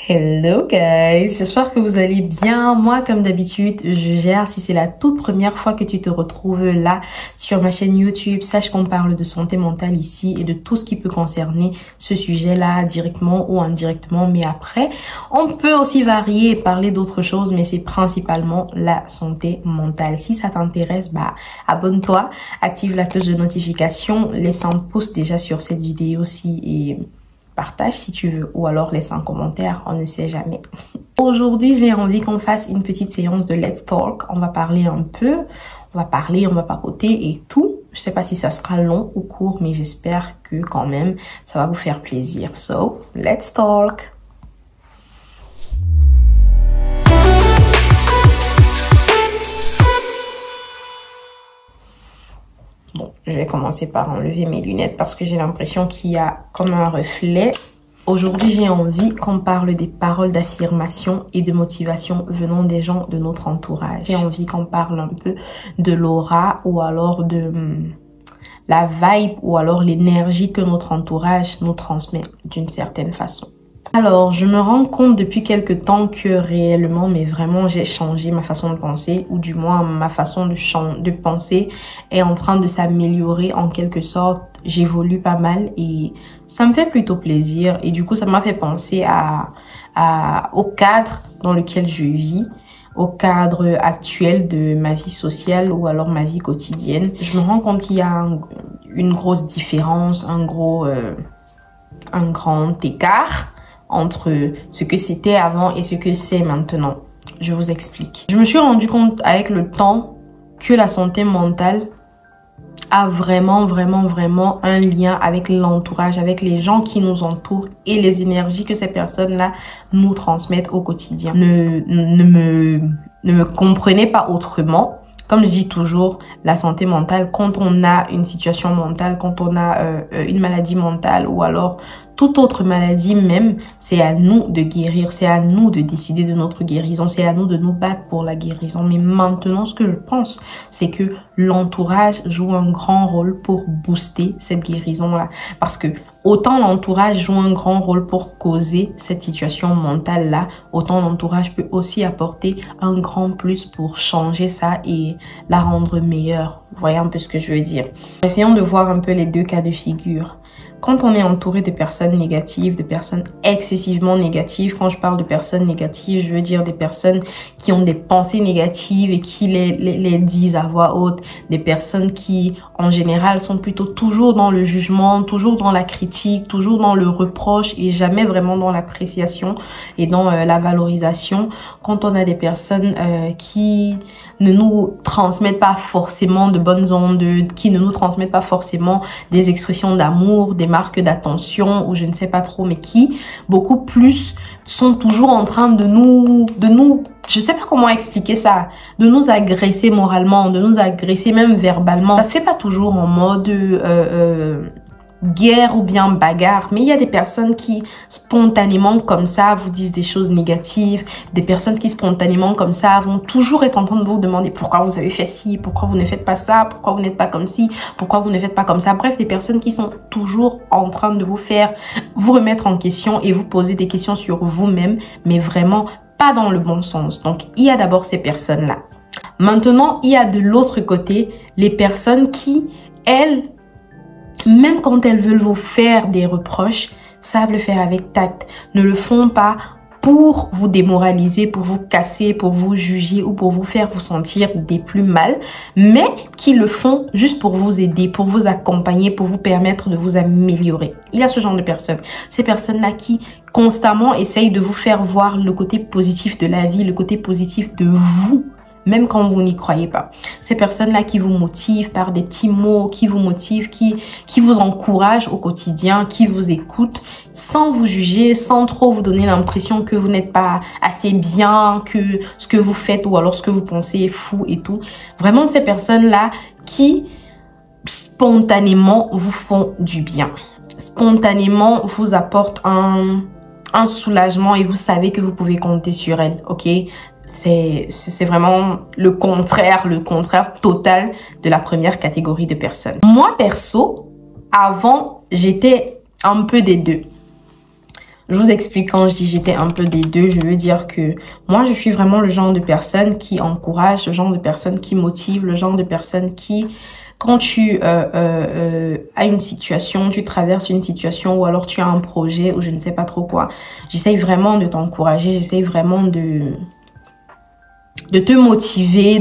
Hello guys, j'espère que vous allez bien. Moi, comme d'habitude, je gère. Si c'est la toute première fois que tu te retrouves là sur ma chaîne YouTube, sache qu'on parle de santé mentale ici et de tout ce qui peut concerner ce sujet-là directement ou indirectement. Mais après, on peut aussi varier et parler d'autres choses, mais c'est principalement la santé mentale. Si ça t'intéresse, abonne-toi, active la cloche de notification, laisse un pouce déjà sur cette vidéo-ci et partage si tu veux, ou alors laisse un commentaire, on ne sait jamais. Aujourd'hui, j'ai envie qu'on fasse une petite séance de Let's Talk. On va parler un peu, on va papoter et tout. Je sais pas si ça sera long ou court, mais j'espère que quand même, ça va vous faire plaisir. So, let's talk! Bon, je vais commencer par enlever mes lunettes parce que j'ai l'impression qu'il y a comme un reflet. Aujourd'hui, j'ai envie qu'on parle des paroles d'affirmation et de motivation venant des gens de notre entourage. J'ai envie qu'on parle un peu de l'aura ou alors de la vibe ou alors l'énergie que notre entourage nous transmet d'une certaine façon. Alors, je me rends compte depuis quelques temps que réellement, mais vraiment, j'ai changé ma façon de penser, ou du moins ma façon de penser est en train de s'améliorer en quelque sorte. J'évolue pas mal et ça me fait plutôt plaisir. Et du coup, ça m'a fait penser au cadre dans lequel je vis, au cadre actuel de ma vie sociale ou alors ma vie quotidienne. Je me rends compte qu'il y a une grosse différence, un grand écart entre ce que c'était avant et ce que c'est maintenant. Je vous explique. Je me suis rendu compte avec le temps que la santé mentale a vraiment un lien avec l'entourage, avec les gens qui nous entourent et les énergies que ces personnes-là nous transmettent au quotidien. Ne me comprenez pas autrement. Comme je dis toujours, la santé mentale, quand on a une situation mentale, quand on a une maladie mentale ou alors toute autre maladie même, c'est à nous de guérir, c'est à nous de décider de notre guérison, c'est à nous de nous battre pour la guérison. Mais maintenant, ce que je pense, c'est que l'entourage joue un grand rôle pour booster cette guérison-là. Parce que autant l'entourage joue un grand rôle pour causer cette situation mentale-là, autant l'entourage peut aussi apporter un grand plus pour changer ça et la rendre meilleure. Vous voyez un peu ce que je veux dire. Essayons de voir un peu les deux cas de figure. Quand on est entouré de personnes négatives, de personnes excessivement négatives, quand je parle de personnes négatives, je veux dire des personnes qui ont des pensées négatives et qui les disent à voix haute, des personnes qui, en général, sont plutôt toujours dans le jugement, toujours dans la critique, toujours dans le reproche et jamais vraiment dans l'appréciation et dans la valorisation. Quand on a des personnes qui ne nous transmettent pas forcément de bonnes ondes, qui ne nous transmettent pas forcément des expressions d'amour, des marques d'attention ou je ne sais pas trop, mais qui beaucoup plus sont toujours en train de nous, je sais pas comment expliquer ça, de nous agresser moralement, de nous agresser même verbalement. Ça se fait pas toujours en mode guerre ou bien bagarre, mais il y a des personnes qui spontanément comme ça vous disent des choses négatives, des personnes qui spontanément comme ça vont toujours être en train de vous demander pourquoi vous avez fait ci, pourquoi vous ne faites pas ça, pourquoi vous n'êtes pas comme ci, pourquoi vous ne faites pas comme ça. Bref, des personnes qui sont toujours en train de vous faire vous remettre en question et vous poser des questions sur vous-même, mais vraiment pas dans le bon sens. Donc il y a d'abord ces personnes-là. Maintenant, il y a de l'autre côté les personnes qui, elles, même quand elles veulent vous faire des reproches, savent le faire avec tact. Ne le font pas pour vous démoraliser, pour vous casser, pour vous juger ou pour vous faire vous sentir des plus mal, mais qui le font juste pour vous aider, pour vous accompagner, pour vous permettre de vous améliorer. Il y a ce genre de personnes. Ces personnes-là qui constamment essayent de vous faire voir le côté positif de la vie, le côté positif de vous, même quand vous n'y croyez pas. Ces personnes-là qui vous motivent par des petits mots, qui vous motivent, qui vous encouragent au quotidien, qui vous écoutent sans vous juger, sans trop vous donner l'impression que vous n'êtes pas assez bien, que ce que vous faites ou alors ce que vous pensez est fou et tout. Vraiment ces personnes-là qui spontanément vous font du bien. Spontanément vous apportent un soulagement et vous savez que vous pouvez compter sur elles, ok? C'est vraiment le contraire total de la première catégorie de personnes. Moi, perso, avant, j'étais un peu des deux. Je vous explique, quand je dis j'étais un peu des deux, je veux dire que moi, je suis vraiment le genre de personne qui encourage, le genre de personne qui motive, le genre de personne qui, quand tu as une situation, tu traverses une situation ou alors tu as un projet ou je ne sais pas trop quoi, j'essaye vraiment de t'encourager, j'essaye vraiment de te motiver,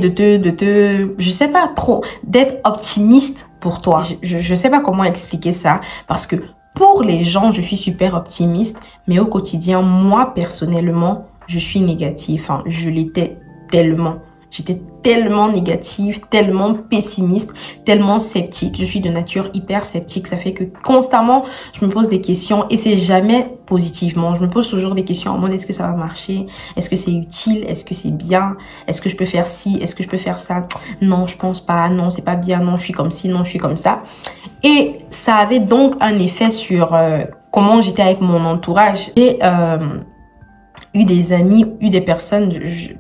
je sais pas trop, d'être optimiste pour toi. Je sais pas comment expliquer ça parce que pour les gens, je suis super optimiste, mais au quotidien, moi, personnellement, je suis négative. Enfin, je l'étais tellement. J'étais tellement négative, tellement pessimiste, tellement sceptique. Je suis de nature hyper sceptique. Ça fait que constamment, je me pose des questions et c'est jamais positivement. Je me pose toujours des questions en mode, est-ce que ça va marcher? Est-ce que c'est utile? Est-ce que c'est bien? Est-ce que je peux faire ci? Est-ce que je peux faire ça? Non, je pense pas. Non, c'est pas bien. Non, je suis comme ci. Non, je suis comme ça. Et ça avait donc un effet sur comment j'étais avec mon entourage. J'ai eu des amis, eu des personnes,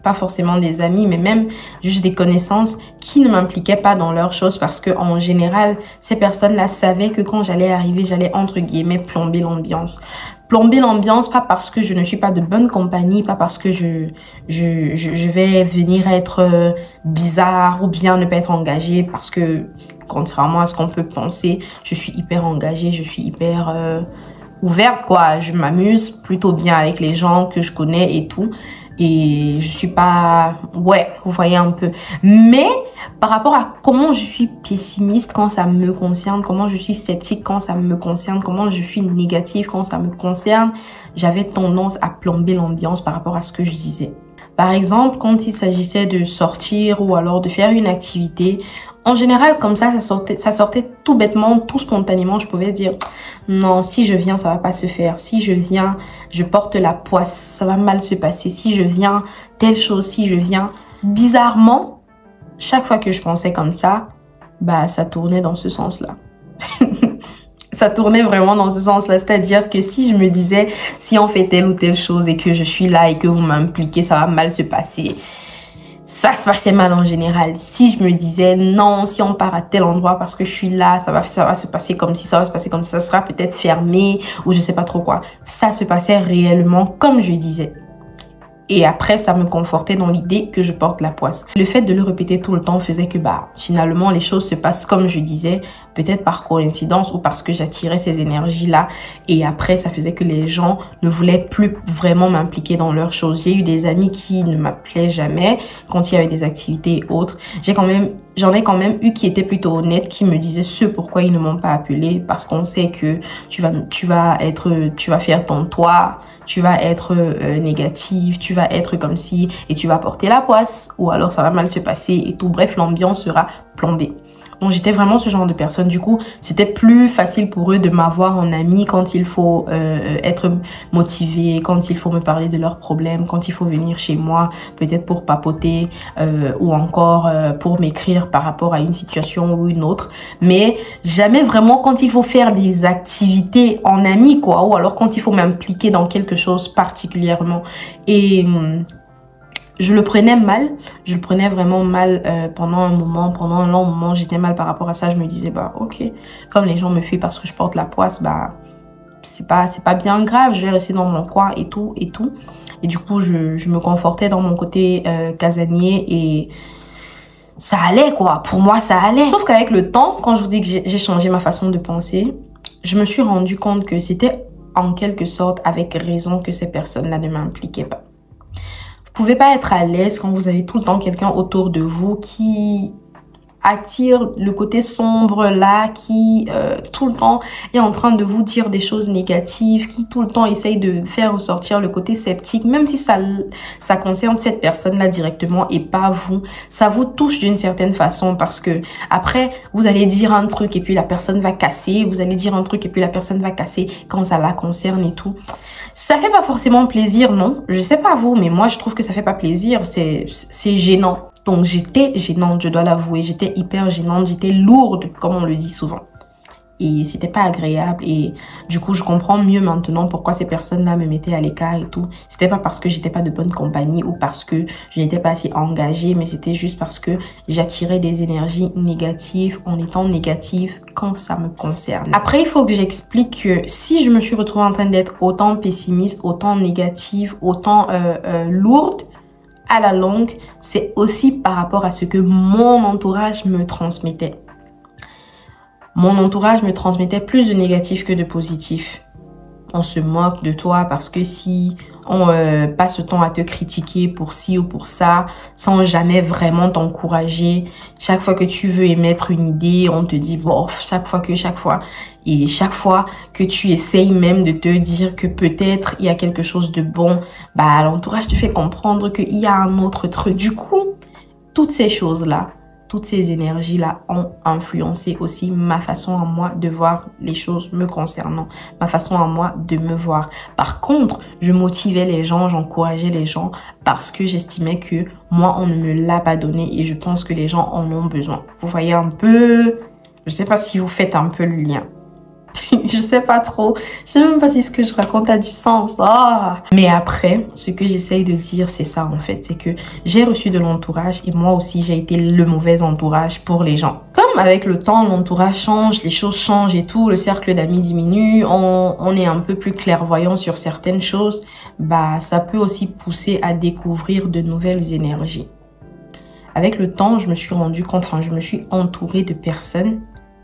pas forcément des amis, mais même juste des connaissances qui ne m'impliquaient pas dans leurs choses parce que en général, ces personnes-là savaient que quand j'allais arriver, j'allais entre guillemets plomber l'ambiance. Plomber l'ambiance, pas parce que je ne suis pas de bonne compagnie, pas parce que je vais venir être bizarre ou bien ne pas être engagée, parce que contrairement à ce qu'on peut penser, je suis hyper engagée, je suis hyper ouverte, quoi. Je m'amuse plutôt bien avec les gens que je connais et tout. Et je suis pas... Ouais, vous voyez un peu. Mais par rapport à comment je suis pessimiste quand ça me concerne, comment je suis sceptique quand ça me concerne, comment je suis négative quand ça me concerne, j'avais tendance à plomber l'ambiance par rapport à ce que je disais. Par exemple, quand il s'agissait de sortir ou alors de faire une activité, en général, comme ça sortait tout bêtement, tout spontanément. Je pouvais dire, non, si je viens, ça va pas se faire. Si je viens, je porte la poisse, ça va mal se passer. Si je viens, telle chose, si je viens. Bizarrement, chaque fois que je pensais comme ça, bah, ça tournait dans ce sens-là. Ça tournait vraiment dans ce sens-là. C'est-à-dire que si je me disais, si on fait telle ou telle chose et que je suis là et que vous m'impliquez, ça va mal se passer. Ça se passait mal en général. Si je me disais non, si on part à tel endroit parce que je suis là, ça va se passer comme si, ça va se passer comme si, ça sera peut-être fermé ou je sais pas trop quoi. Ça se passait réellement comme je disais. Et après, ça me confortait dans l'idée que je porte la poisse. Le fait de le répéter tout le temps faisait que bah finalement les choses se passent comme je disais, peut-être par coïncidence ou parce que j'attirais ces énergies-là. Et après, ça faisait que les gens ne voulaient plus vraiment m'impliquer dans leurs choses. J'ai eu des amis qui ne m'appelaient jamais quand il y avait des activités et autres. J'en ai quand même eu qui étaient plutôt honnêtes, qui me disaient ce pourquoi ils ne m'ont pas appelé, parce qu'on sait que tu vas faire ton toit, tu vas être négative, tu vas être comme si et tu vas porter la poisse ou alors ça va mal se passer et tout. Bref, l'ambiance sera plombée. Donc j'étais vraiment ce genre de personne. Du coup, c'était plus facile pour eux de m'avoir en ami quand il faut être motivé, quand il faut me parler de leurs problèmes, quand il faut venir chez moi, peut-être pour papoter ou encore pour m'écrire par rapport à une situation ou une autre. Mais jamais vraiment quand il faut faire des activités en ami, quoi, ou alors quand il faut m'impliquer dans quelque chose particulièrement. Et je le prenais mal, je le prenais vraiment mal pendant un long moment, j'étais mal par rapport à ça. Je me disais, bah ok, comme les gens me fuient parce que je porte la poisse, bah c'est pas bien grave, je vais rester dans mon coin et tout. Et du coup, je me confortais dans mon côté casanier et ça allait quoi, pour moi ça allait. Sauf qu'avec le temps, quand je vous dis que j'ai changé ma façon de penser, je me suis rendu compte que c'était en quelque sorte avec raison que ces personnes-là ne m'impliquaient pas. Vous pouvez pas être à l'aise quand vous avez tout le temps quelqu'un autour de vous qui attire le côté sombre là, qui tout le temps est en train de vous dire des choses négatives, qui tout le temps essaye de faire ressortir le côté sceptique, même si ça concerne cette personne-là directement et pas vous. Ça vous touche d'une certaine façon parce que après, vous allez dire un truc et puis la personne va casser, vous allez dire un truc et puis la personne va casser quand ça la concerne et tout. Ça fait pas forcément plaisir, non? Je sais pas vous, mais moi je trouve que ça fait pas plaisir, c'est gênant. Donc j'étais gênante, je dois l'avouer, j'étais hyper gênante, j'étais lourde, comme on le dit souvent. et c'était pas agréable. Et du coup, je comprends mieux maintenant pourquoi ces personnes-là me mettaient à l'écart et tout. C'était pas parce que j'étais pas de bonne compagnie ou parce que je n'étais pas assez engagée, mais c'était juste parce que j'attirais des énergies négatives en étant négative quand ça me concerne. Après, il faut que j'explique que si je me suis retrouvée en train d'être autant pessimiste, autant négative, autant lourde, à la longue, c'est aussi par rapport à ce que mon entourage me transmettait. Mon entourage me transmettait plus de négatif que de positif. On se moque de toi parce que si on passe le temps à te critiquer pour ci ou pour ça, sans jamais vraiment t'encourager. Chaque fois que tu veux émettre une idée, on te dit bof, chaque fois. Et chaque fois que tu essayes même de te dire que peut-être il y a quelque chose de bon, bah l'entourage te fait comprendre qu'il y a un autre truc. Du coup, toutes ces choses-là, toutes ces énergies-là ont influencé aussi ma façon à moi de voir les choses me concernant, ma façon à moi de me voir. Par contre, je motivais les gens, j'encourageais les gens parce que j'estimais que moi, on ne me l'a pas donné et je pense que les gens en ont besoin. Vous voyez un peu, je ne sais pas si vous faites un peu le lien. Je sais pas trop. Je sais même pas si ce que je raconte a du sens. Mais après, ce que j'essaye de dire, c'est ça en fait. C'est que j'ai reçu de l'entourage et moi aussi, j'ai été le mauvais entourage pour les gens. Comme avec le temps, l'entourage change, les choses changent et tout, le cercle d'amis diminue, on est un peu plus clairvoyant sur certaines choses. Bah, ça peut aussi pousser à découvrir de nouvelles énergies. Avec le temps, je me suis rendu compte, je me suis entourée de personnes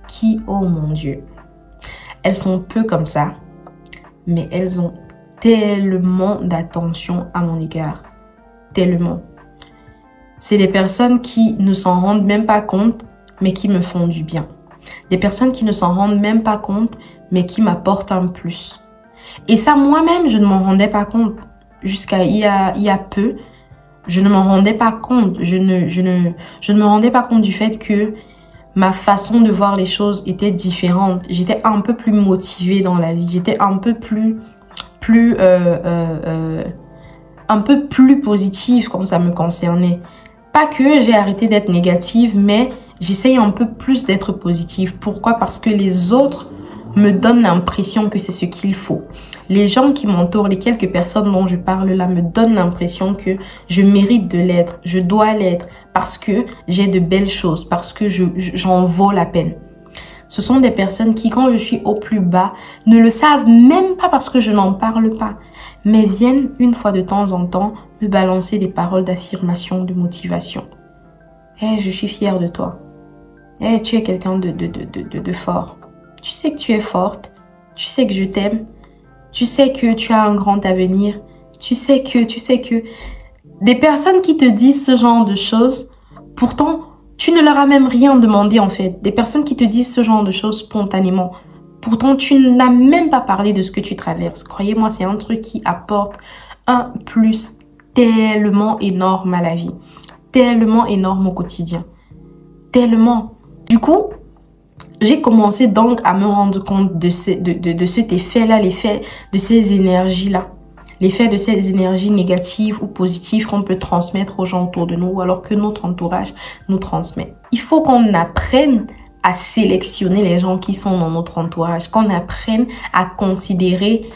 qui, oh mon Dieu, elles sont peu comme ça, mais elles ont tellement d'attention à mon égard. Tellement. C'est des personnes qui ne s'en rendent même pas compte, mais qui me font du bien. Des personnes qui ne s'en rendent même pas compte, mais qui m'apportent un plus. Et ça, moi-même, je ne m'en rendais pas compte. Jusqu'à il y a peu, je ne m'en rendais pas compte. Je ne me rendais pas compte du fait que ma façon de voir les choses était différente. J'étais un peu plus motivée dans la vie. J'étais un peu plus positive quand ça me concernait. Pas que j'ai arrêté d'être négative, mais j'essaye un peu plus d'être positive. Pourquoi? Parce que les autres me donnent l'impression que c'est ce qu'il faut. Les gens qui m'entourent, les quelques personnes dont je parle là, me donnent l'impression que je mérite de l'être, je dois l'être, parce que j'ai de belles choses, parce que j'en vaux la peine. Ce sont des personnes qui, quand je suis au plus bas, ne le savent même pas parce que je n'en parle pas, mais viennent une fois de temps en temps me balancer des paroles d'affirmation, de motivation. Hey, je suis fière de toi. Hey, tu es quelqu'un de fort. Tu sais que tu es forte. Tu sais que je t'aime. Tu sais que tu as un grand avenir. Tu sais que... Des personnes qui te disent ce genre de choses, pourtant, tu ne leur as même rien demandé en fait. Des personnes qui te disent ce genre de choses spontanément. Pourtant, tu n'as même pas parlé de ce que tu traverses. Croyez-moi, c'est un truc qui apporte un plus tellement énorme à la vie. Tellement énorme au quotidien. Tellement. Du coup, j'ai commencé donc à me rendre compte de cet effet-là, l'effet de ces énergies-là. L'effet de ces énergies négatives ou positives qu'on peut transmettre aux gens autour de nous, alors que notre entourage nous transmet. Il faut qu'on apprenne à sélectionner les gens qui sont dans notre entourage, qu'on apprenne à considérer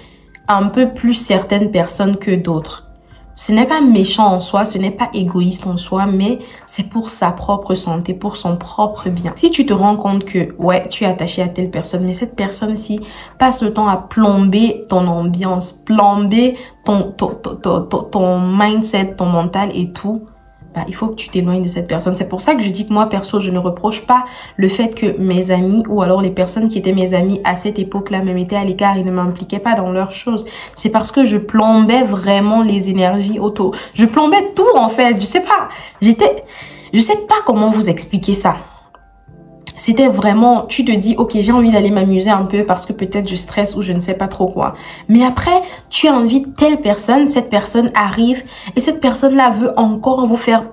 un peu plus certaines personnes que d'autres. Ce n'est pas méchant en soi, ce n'est pas égoïste en soi, mais c'est pour sa propre santé, pour son propre bien. Si tu te rends compte que, ouais, tu es attaché à telle personne, mais cette personne-ci passe le temps à plomber ton ambiance, plomber ton mindset, ton mental et tout, bah, il faut que tu t'éloignes de cette personne. C'est pour ça que je dis que moi, perso, je ne reproche pas le fait que mes amis ou alors les personnes qui étaient mes amis à cette époque-là me mettaient à l'écart et ne m'impliquaient pas dans leurs choses. C'est parce que je plombais vraiment les énergies autour. Je plombais tout en fait. Je sais pas. Je sais pas comment vous expliquer ça. C'était vraiment, tu te dis, ok, j'ai envie d'aller m'amuser un peu parce que peut-être je stresse ou je ne sais pas trop quoi. Mais après, tu invites telle personne, cette personne arrive et cette personne-là veut encore vous faire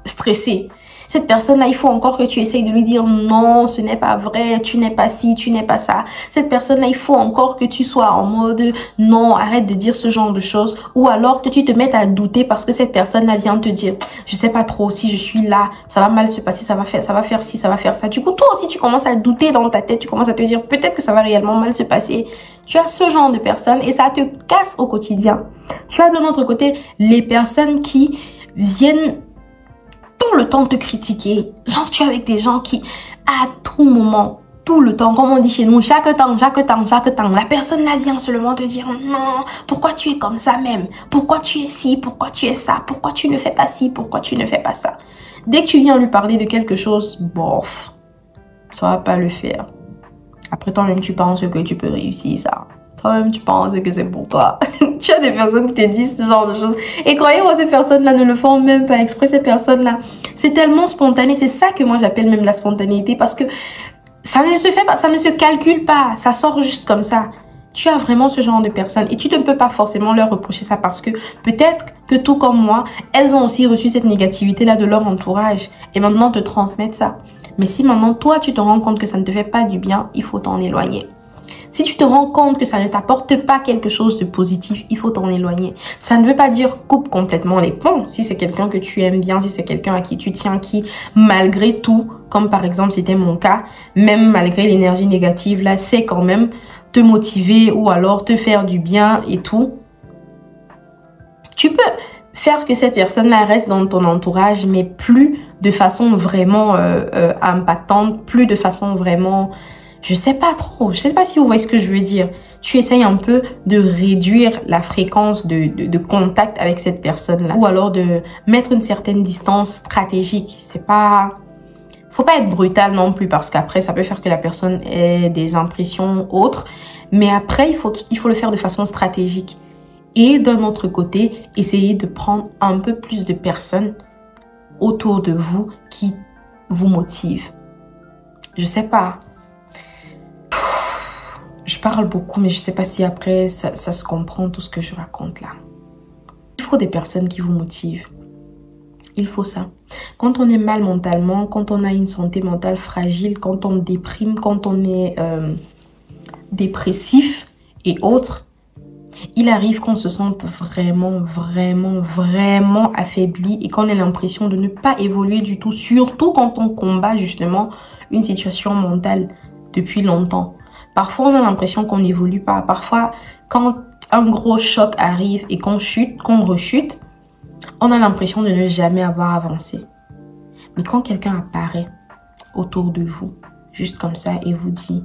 stresser. Cette personne-là, il faut encore que tu essayes de lui dire non, ce n'est pas vrai, tu n'es pas ci, tu n'es pas ça. Cette personne-là, il faut encore que tu sois en mode non, arrête de dire ce genre de choses. Ou alors que tu te mettes à douter parce que cette personne-là vient te dire, je sais pas trop, si je suis là, ça va mal se passer, ça va faire ci, ça va faire ça. Du coup, toi aussi, tu commences à douter dans ta tête, tu commences à te dire peut-être que ça va réellement mal se passer. Tu as ce genre de personnes et ça te casse au quotidien. Tu as de l'autre côté les personnes qui viennent tout le temps te critiquer. Genre, tu es avec des gens qui, à tout moment, tout le temps, comme on dit chez nous, chaque temps, la personne là vient seulement te dire non, pourquoi tu es comme ça même? Pourquoi tu es ci? Pourquoi tu es ça? Pourquoi tu ne fais pas ci? Pourquoi tu ne fais pas ça? Dès que tu viens lui parler de quelque chose, bof, ça va pas le faire. Après, toi-même, tu penses que tu peux réussir ça. Toi-même, tu penses que c'est pour toi. Tu as des personnes qui te disent ce genre de choses. Et croyez-moi, ces personnes-là ne le font même pas exprès. Ces personnes-là, c'est tellement spontané. C'est ça que moi, j'appelle même la spontanéité. Parce que ça ne se fait pas, ça ne se calcule pas. Ça sort juste comme ça. Tu as vraiment ce genre de personnes. Et tu ne peux pas forcément leur reprocher ça. Parce que peut-être que tout comme moi, elles ont aussi reçu cette négativité-là de leur entourage. Et maintenant, te transmettent ça. Mais si maintenant, toi, tu te rends compte que ça ne te fait pas du bien, il faut t'en éloigner. Si tu te rends compte que ça ne t'apporte pas quelque chose de positif, il faut t'en éloigner. Ça ne veut pas dire coupe complètement les ponts. Si c'est quelqu'un que tu aimes bien, si c'est quelqu'un à qui tu tiens, qui, malgré tout, comme par exemple c'était mon cas, même malgré l'énergie négative, là, c'est quand même te motiver ou alors te faire du bien et tout. Tu peux faire que cette personne-là reste dans ton entourage, mais plus de façon vraiment impactante, plus de façon vraiment... Je sais pas trop, je sais pas si vous voyez ce que je veux dire. Tu essayes un peu de réduire la fréquence de contact avec cette personne-là. Ou alors de mettre une certaine distance stratégique. C'est pas... Faut pas être brutal non plus parce qu'après, ça peut faire que la personne ait des impressions autres. Mais après, il faut le faire de façon stratégique. Et d'un autre côté, essayer de prendre un peu plus de personnes autour de vous qui vous motivent. Je sais pas. Je parle beaucoup, mais je sais pas si après, ça se comprend tout ce que je raconte là. Il faut des personnes qui vous motivent. Il faut ça. Quand on est mal mentalement, quand on a une santé mentale fragile, quand on déprime, quand on est dépressif et autres, il arrive qu'on se sente vraiment affaibli et qu'on ait l'impression de ne pas évoluer du tout, surtout quand on combat justement une situation mentale depuis longtemps. Parfois, on a l'impression qu'on n'évolue pas. Parfois, quand un gros choc arrive et qu'on chute, qu'on rechute, on a l'impression de ne jamais avoir avancé. Mais quand quelqu'un apparaît autour de vous, juste comme ça, et vous dit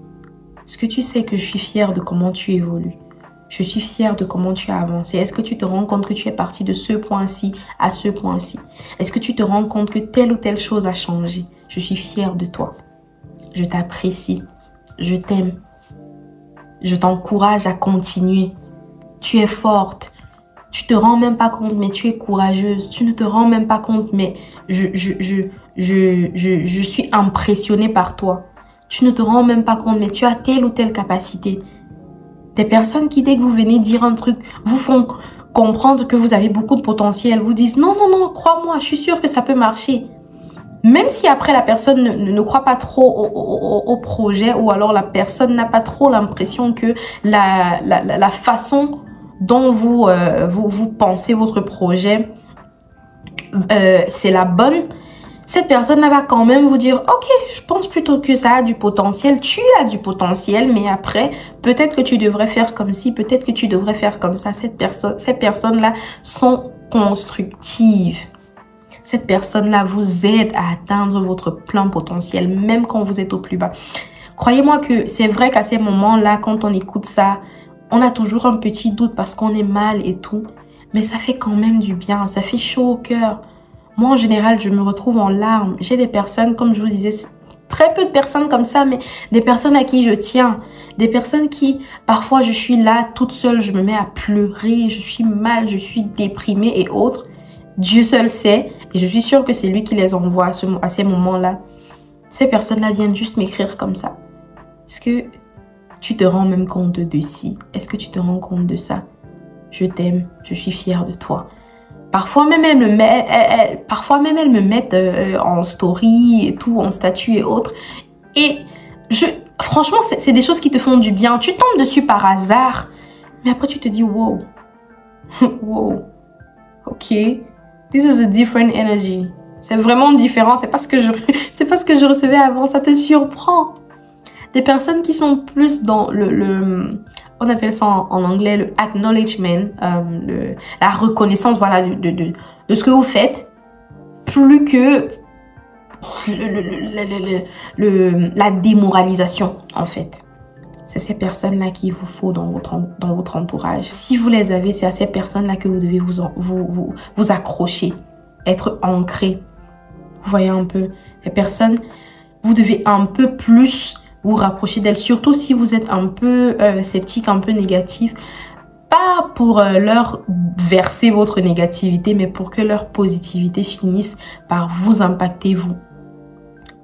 « Est-ce que tu sais que je suis fière de comment tu évolues? Je suis fière de comment tu as avancé. Est-ce que tu te rends compte que tu es parti de ce point-ci à ce point-ci? Est-ce que tu te rends compte que telle ou telle chose a changé? Je suis fière de toi. Je t'apprécie. Je t'aime. Je t'encourage à continuer. Tu es forte. Tu te rends même pas compte, mais tu es courageuse. Tu ne te rends même pas compte, mais je suis impressionnée par toi. Tu ne te rends même pas compte, mais tu as telle ou telle capacité. Des personnes qui, dès que vous venez dire un truc, vous font comprendre que vous avez beaucoup de potentiel. Vous disent non, non, non, crois-moi, je suis sûre que ça peut marcher. Même si après la personne ne croit pas trop au projet ou alors la personne n'a pas trop l'impression que la façon dont vous pensez votre projet, c'est la bonne, cette personne va quand même vous dire « Ok, je pense plutôt que ça a du potentiel. Tu as du potentiel, mais après, peut-être que tu devrais faire comme ci, peut-être que tu devrais faire comme ça. » Ces personnes-là sont constructives. Cette personne-là vous aide à atteindre votre plein potentiel, même quand vous êtes au plus bas. Croyez-moi que c'est vrai qu'à ces moments-là, quand on écoute ça, on a toujours un petit doute parce qu'on est mal et tout. Mais ça fait quand même du bien, ça fait chaud au cœur. Moi, en général, je me retrouve en larmes. J'ai des personnes, comme je vous disais, très peu de personnes comme ça, mais des personnes à qui je tiens. Des personnes qui, parfois, je suis là, toute seule, je me mets à pleurer, je suis mal, je suis déprimée et autres. Dieu seul sait, et je suis sûre que c'est lui qui les envoie à ces moments-là. Ces personnes-là viennent juste m'écrire comme ça. Est-ce que tu te rends même compte de ci? Est-ce que tu te rends compte de ça? Je t'aime, je suis fière de toi. Parfois même elles me mettent en story et tout, en statut et autres. Et franchement, c'est des choses qui te font du bien. Tu tombes dessus par hasard, mais après tu te dis wow, wow, ok, this is a different energy. C'est vraiment différent. C'est pas ce que je recevais avant. Ça te surprend. Des personnes qui sont plus dans on appelle ça en anglais le acknowledgement, la reconnaissance, voilà, de ce que vous faites, plus que la démoralisation, en fait. C'est ces personnes-là qu'il vous faut dans votre entourage. Si vous les avez, c'est à ces personnes-là que vous devez vous accrocher, être ancré. Vous voyez un peu, les personnes, vous devez un peu plus vous rapprocher d'elles, surtout si vous êtes un peu sceptique, un peu négatif. Pas pour leur verser votre négativité, mais pour que leur positivité finisse par vous impacter vous.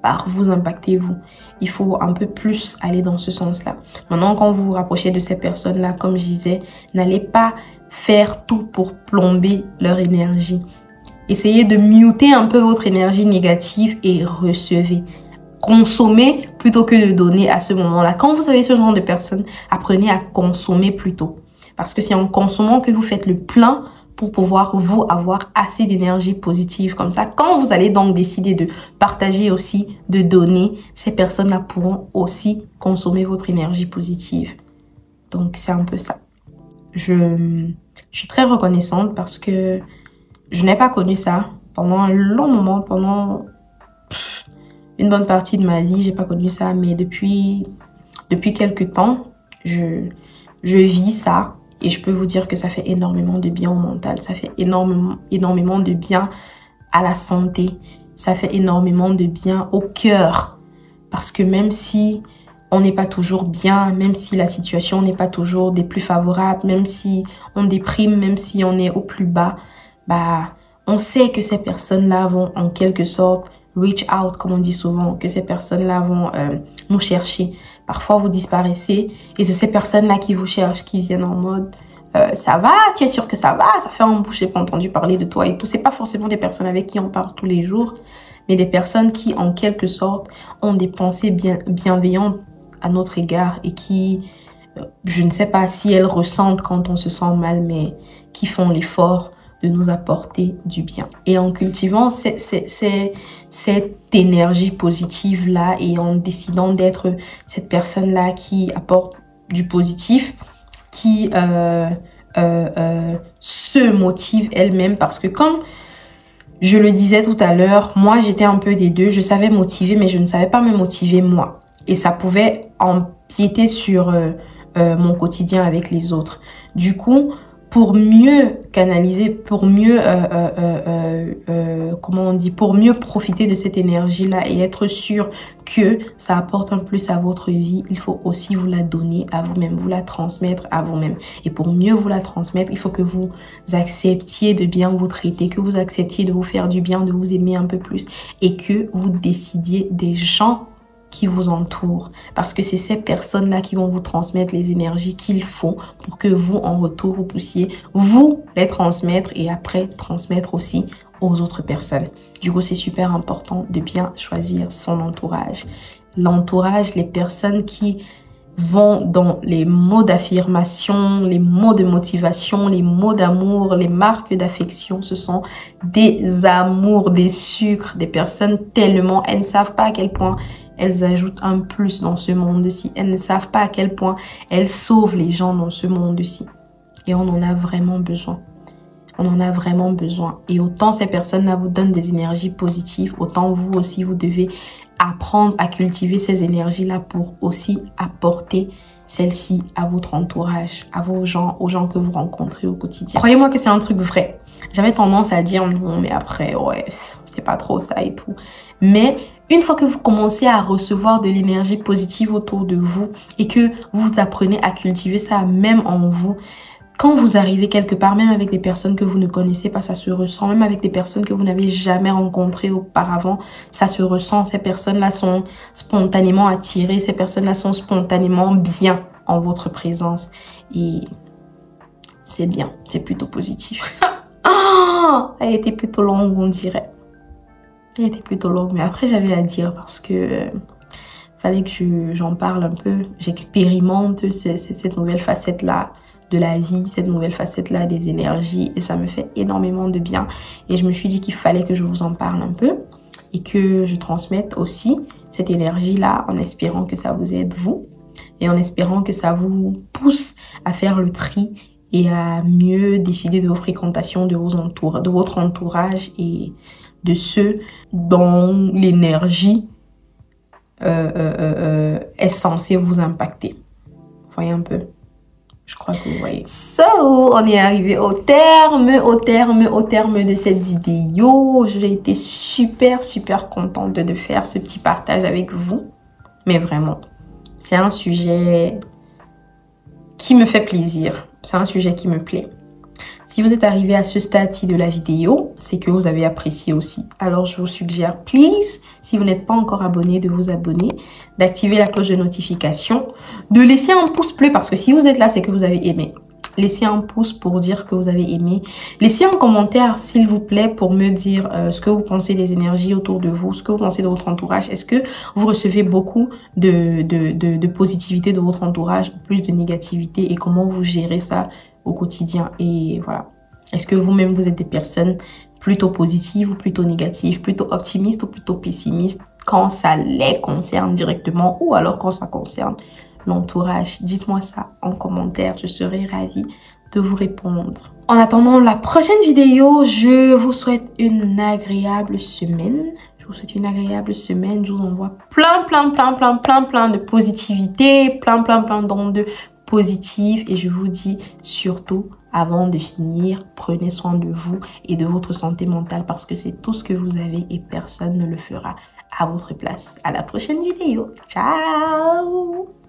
Par vous impacter vous. Il faut un peu plus aller dans ce sens-là. Maintenant, quand vous vous rapprochez de ces personnes-là, comme je disais, n'allez pas faire tout pour plomber leur énergie. Essayez de muter un peu votre énergie négative et recevez. Consommez plutôt que de donner à ce moment-là. Quand vous avez ce genre de personnes, apprenez à consommer plutôt. Parce que c'est en consommant que vous faites le plein pour pouvoir vous avoir assez d'énergie positive. Comme ça, quand vous allez donc décider de partager aussi, de donner, ces personnes-là pourront aussi consommer votre énergie positive. Donc, c'est un peu ça. Je suis très reconnaissante parce que je n'ai pas connu ça pendant un long moment, pendant une bonne partie de ma vie. J'ai pas connu ça, mais depuis quelques temps, je vis ça. Et je peux vous dire que ça fait énormément de bien au mental. Ça fait énormément de bien à la santé. Ça fait énormément de bien au cœur. Parce que même si on n'est pas toujours bien, même si la situation n'est pas toujours des plus favorables, même si on déprime, même si on est au plus bas, bah, on sait que ces personnes-là vont en quelque sorte reach out, comme on dit souvent, que ces personnes-là vont nous chercher. Parfois, vous disparaissez et c'est ces personnes-là qui vous cherchent, qui viennent en mode ça va, tu es sûr que ça va, ça fait un bout, j'ai pas entendu parler de toi et tout. C'est pas forcément des personnes avec qui on parle tous les jours, mais des personnes qui, en quelque sorte, ont des pensées bienveillantes à notre égard et qui, je ne sais pas si elles ressentent quand on se sent mal, mais qui font l'effort de nous apporter du bien. Et en cultivant cette énergie positive-là et en décidant d'être cette personne-là qui apporte du positif, qui se motive elle-même, parce que comme je le disais tout à l'heure, moi j'étais un peu des deux, je savais motiver mais je ne savais pas me motiver moi. Et ça pouvait empiéter sur mon quotidien avec les autres. Du coup, pour mieux canaliser, pour mieux, comment on dit, pour mieux profiter de cette énergie-là et être sûr que ça apporte un plus à votre vie, il faut aussi vous la donner à vous-même, vous la transmettre à vous-même. Et pour mieux vous la transmettre, il faut que vous acceptiez de bien vous traiter, que vous acceptiez de vous faire du bien, de vous aimer un peu plus et que vous décidiez des gens qui vous entourent, parce que c'est ces personnes-là qui vont vous transmettre les énergies qu'il faut pour que vous, en retour, vous puissiez vous les transmettre et après transmettre aussi aux autres personnes. Du coup, c'est super important de bien choisir son entourage. L'entourage, les personnes qui vont dans les mots d'affirmation, les mots de motivation, les mots d'amour, les marques d'affection, ce sont des amours, des sucres, des personnes tellement, elles ne savent pas à quel point elles ajoutent un plus dans ce monde-ci. Elles ne savent pas à quel point elles sauvent les gens dans ce monde-ci. Et on en a vraiment besoin. On en a vraiment besoin. Et autant ces personnes-là vous donnent des énergies positives, autant vous aussi, vous devez apprendre à cultiver ces énergies-là pour aussi apporter celles-ci à votre entourage, à vos gens, aux gens que vous rencontrez au quotidien. Croyez-moi que c'est un truc vrai. J'avais tendance à dire non, mais après, ouais, c'est pas trop ça et tout. Mais une fois que vous commencez à recevoir de l'énergie positive autour de vous et que vous apprenez à cultiver ça même en vous, quand vous arrivez quelque part, même avec des personnes que vous ne connaissez pas, ça se ressent. Même avec des personnes que vous n'avez jamais rencontrées auparavant, ça se ressent. Ces personnes-là sont spontanément attirées. Ces personnes-là sont spontanément bien en votre présence. Et c'est bien, c'est plutôt positif. Elle était plutôt longue, on dirait. Elle était plutôt longue, mais après j'avais à dire parce que fallait que j'en parle un peu. J'expérimente cette nouvelle facette-là de la vie, cette nouvelle facette-là des énergies, et ça me fait énormément de bien. Et je me suis dit qu'il fallait que je vous en parle un peu et que je transmette aussi cette énergie-là en espérant que ça vous aide vous et en espérant que ça vous pousse à faire le tri et à mieux décider de vos fréquentations, de votre entourage et de ceux dont l'énergie est censée vous impacter. Vous voyez un peu? Je crois que vous voyez. So, on est arrivé au terme de cette vidéo. J'ai été super contente de faire ce petit partage avec vous. Mais vraiment, c'est un sujet qui me fait plaisir. C'est un sujet qui me plaît. Si vous êtes arrivé à ce stade-ci de la vidéo, c'est que vous avez apprécié aussi. Alors, je vous suggère, please, si vous n'êtes pas encore abonné, de vous abonner, d'activer la cloche de notification, de laisser un pouce bleu parce que si vous êtes là, c'est que vous avez aimé. Laissez un pouce pour dire que vous avez aimé. Laissez un commentaire, s'il vous plaît, pour me dire ce que vous pensez des énergies autour de vous, ce que vous pensez de votre entourage. Est-ce que vous recevez beaucoup de positivité de votre entourage ou plus de négativité et comment vous gérez ça au quotidien? Et voilà. Est-ce que vous-même, vous êtes des personnes plutôt positives ou plutôt négatives, plutôt optimistes ou plutôt pessimistes quand ça les concerne directement ou alors quand ça concerne l'entourage? Dites-moi ça en commentaire, je serai ravie de vous répondre. En attendant la prochaine vidéo, je vous souhaite une agréable semaine. Je vous souhaite une agréable semaine. Je vous envoie plein de positivité, plein d'ondes positives. Et je vous dis surtout, avant de finir, prenez soin de vous et de votre santé mentale parce que c'est tout ce que vous avez et personne ne le fera à votre place. À la prochaine vidéo. Ciao!